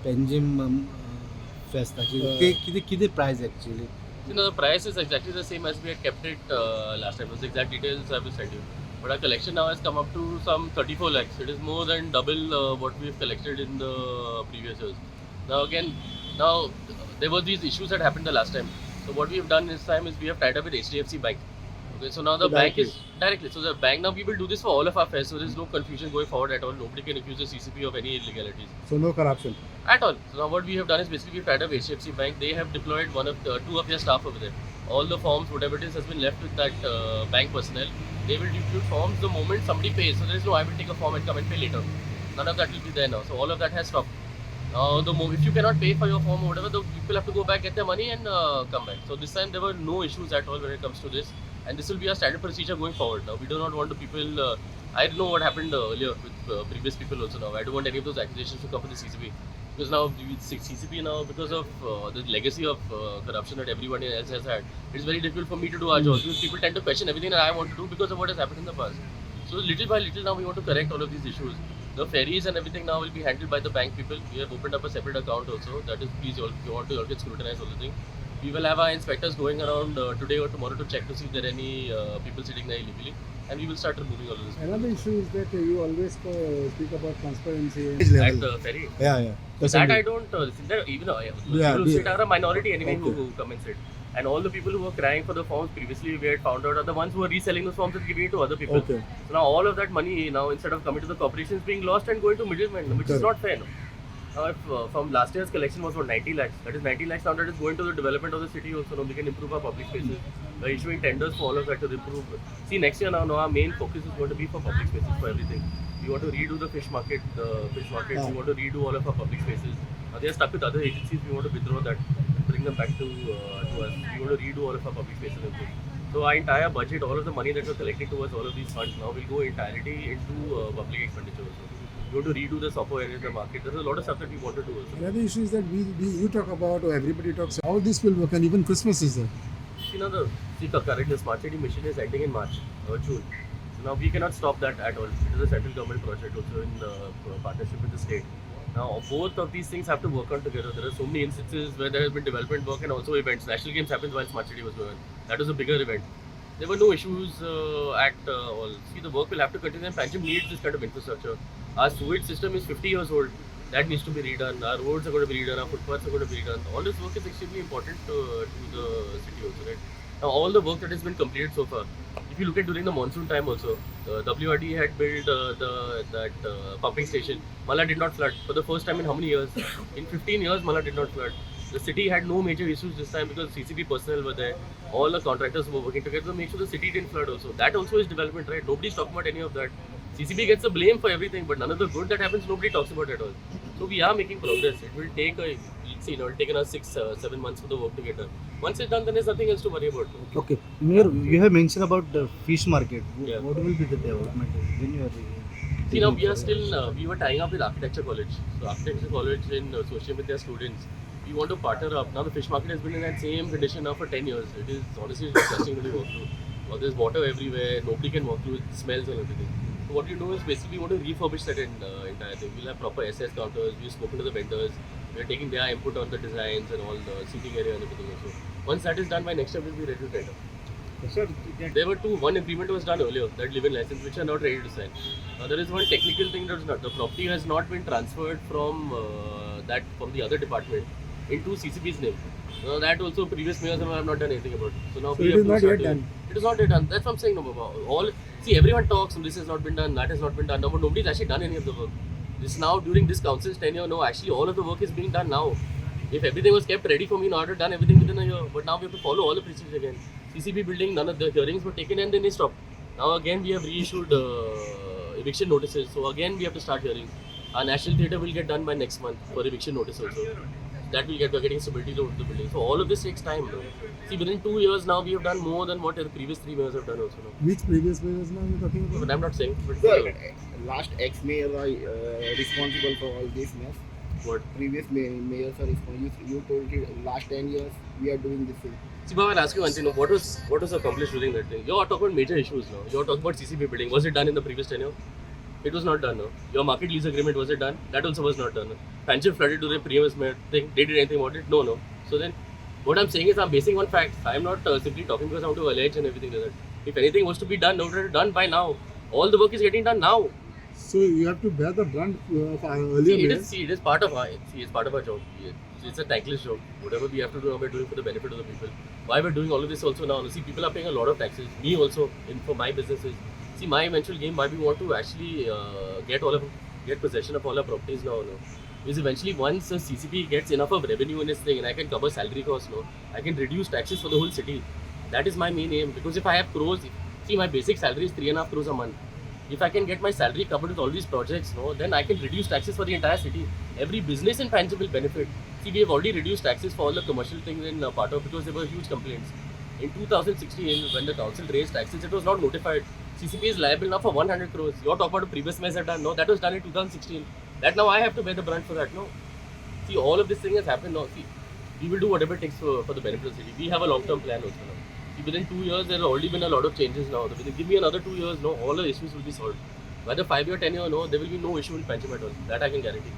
Penjim फेस्ताची किती price actually? The price is exactly the same as we had kept it last time. Those exact details I will send you. But our collection now has come up to some 34 lakhs. It is more than double what we've collected in the previous years. Now again, there were these issues that happened the last time. So what we have done this time is we have tied up with HDFC Bank. Okay, so now the bank is directly. So the bank, now we will do this for all of our fairs. So there is no confusion going forward at all. Nobody can accuse the CCP of any illegalities. So no corruption. At all. So now what we have done is basically we've tied up HDFC Bank. They have deployed two of their staff over there. All the forms, whatever it is, has been left with that bank personnel. They will distribute forms the moment somebody pays. So there is no I will take a form and come and pay later. None of that will be there now. So all of that has stopped. Now if you cannot pay for your form or whatever, the people have to go back, get their money and come back. So this time there were no issues at all when it comes to this. And this will be our standard procedure going forward. Now we do not want the people. I don't know what happened earlier with previous people also. Now I don't want any of those accusations to come from the CCP. Because now CCP now, because of the legacy of corruption that everyone else has had, it's very difficult for me to do our job. Because people tend to question everything that I want to do because of what has happened in the past. So little by little now we want to correct all of these issues. The ferries and everything now will be handled by the bank people. We have opened up a separate account also. That is, please, if you want to, you all can scrutinize all the things. We will have our inspectors going around today or tomorrow to check to see if there are any people sitting there illegally, and we will start removing all of this. Another issue is that you always speak about transparency. At the ferry? Yeah. That I don't, even people who sit are a minority anyway who come and sit. And all the people who were crying for the forms previously, we had found out, are the ones who are reselling those forms and giving it to other people. Okay. So now all of that money, now instead of coming to the corporation, is being lost and going to middlemen, which is not fair. No? Now, if from last year's collection was for 90 lakhs, that is 90 lakhs now that is going to the development of the city also. Now we can improve our public spaces. We're issuing tenders for all of that to improve. See, next year now our main focus is going to be for public spaces for everything. We want to redo the fish market. We want to redo all of our public spaces. They are stuck with other agencies. We want to withdraw that and bring them back to us. We want to redo all of our public spaces and things. So our entire budget, all of the money that we're collecting towards all of these funds now will go entirely into public expenditure also. We want to redo the Sopo area in the market. There's a lot of stuff that we want to do also. Another issue is that you talk about, or everybody talks, how this will work, and even Christmas is there. Currently the smart city mission is ending in March or June. So now we cannot stop that at all. It is a central government project also in partnership with the state. Now both of these things have to work on together. There are so many instances where there has been development work and also events. National Games happened while smart city was going on. That was a bigger event. There were no issues at all. See, the work will have to continue, and Panjim needs this kind of infrastructure. Our sewage system is 50 years old. That needs to be redone. Our roads are going to be redone. Our footpaths are going to be redone. All this work is extremely important to the city also, right? Now, all the work that has been completed so far, if you look at during the monsoon time also, WRD had built that pumping station. Mala did not flood for the first time in how many years? In 15 years, Mala did not flood. The city had no major issues this time because CCP personnel were there. All the contractors were working together to make sure the city didn't flood also. That also is development, right? Nobody's talking about any of that. CCP gets the blame for everything, but none of the good that happens, nobody talks about at all. So we are making progress. It will take it will take us 6-7 months for the work to get done. Once it's done, then there's nothing else to worry about. Okay. You have mentioned about the fish market. Yeah. What will be the development when you are? See, now we are still, we were tying up with Architecture College. So Architecture College in association with their students, we want to partner up. Now the fish market has been in that same condition now for 10 years. It is honestly disgusting to walk through. Well, there's water everywhere, nobody can walk through, it smells and everything. So what we do is basically we want to refurbish that entire thing. We'll have proper SS counters, we've spoken to the vendors, we're taking their input on the designs and all the seating area and everything also. Once that is done, by next year we'll be ready to tender. Sir, there were one agreement was done earlier, that live-in license, which are not ready to sign. There is one technical thing that's not, the property has not been transferred from the other department into CCP's name. That also previous mayors have not done anything about it. So now we it have is to not start yet done. It is not yet done. That's what I'm saying. Everyone talks, this has not been done, that has not been done. No, but nobody's actually done any of the work. This now during this council's tenure, actually all of the work is being done now. If everything was kept ready for me, now I would have done everything within a year. But now we have to follow all the procedures again. CCP building, none of the hearings were taken and then they stopped. Now again we have reissued eviction notices. So again we have to start hearing. Our National Theatre will get done by next month for eviction notice also. That we're getting stability to the building. So all of this takes time. See, within 2 years now we have done more than what the previous 3 mayors have done also. Which previous mayors now you're talking about? But I'm not saying. But last ex-mayor are responsible for all this mess. What? Previous mayors are responsible. You told it last 10 years we are doing this thing. See, Baba, I'll ask you one thing. What was accomplished during that thing? You're talking about major issues now. You're talking about CCP building. Was it done in the previous tenure? It was not done. No. Your market lease agreement, was it done? That also was not done. No. Pancham flooded to the previous thing. They did anything about it? No, no. So then, what I'm saying is I'm basing on facts. I'm not simply talking because I want to allege and everything like that. If anything was to be done, it would have been done by now. All the work is getting done now. So you have to bear the brunt of our earlier See, it is part of our job. It's a thankless job. Whatever we have to do, we're doing for the benefit of the people. Why we're doing all of this also now? See, people are paying a lot of taxes. Me also, for my businesses. See, my eventual game, why we want to actually get possession of all our properties now, no? Is eventually once a CCP gets enough of revenue in this thing and I can cover salary costs, no, I can reduce taxes for the whole city. That is my main aim. Because if I have crores, see, my basic salary is 3.5 crores a month. If I can get my salary covered with all these projects, no, then I can reduce taxes for the entire city. Every business in Pancham will benefit. See, we have already reduced taxes for all the commercial things in Pato because there were huge complaints. In 2016, when the council raised taxes, it was not notified. CCP is liable now for 100 crores. You're talking about the previous mayors have done. No, that was done in 2016. That now I have to bear the brunt for that. No. See, all of this thing has happened now. See, we will do whatever it takes for the benefit of the city. We have a long-term plan also now. See, within 2 years, there have already been a lot of changes now. Give me another 2 years, no, all the issues will be solved. Whether 5 year, 10 year, no, there will be no issue in Pancham at all. That I can guarantee.